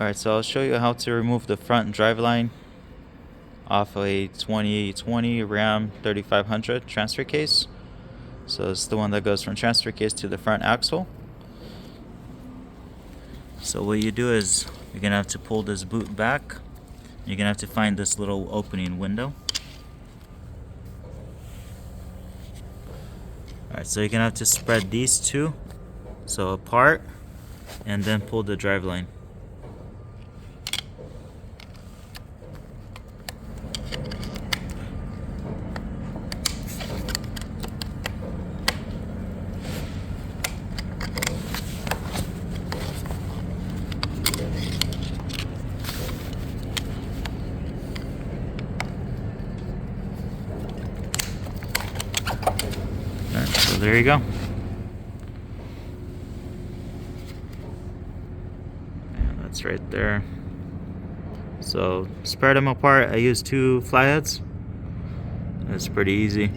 Alright, so I'll show you how to remove the front driveline off a 2020 Ram 3500 transfer case. So it's the one that goes from transfer case to the front axle. So what you do is you're gonna have to pull this boot back. You're gonna have to find this little opening window. Alright, so you're gonna have to spread these two so apart and then pull the driveline. Alright, so there you go. And that's right there. So spread them apart. I use 2 flatheads. It's pretty easy.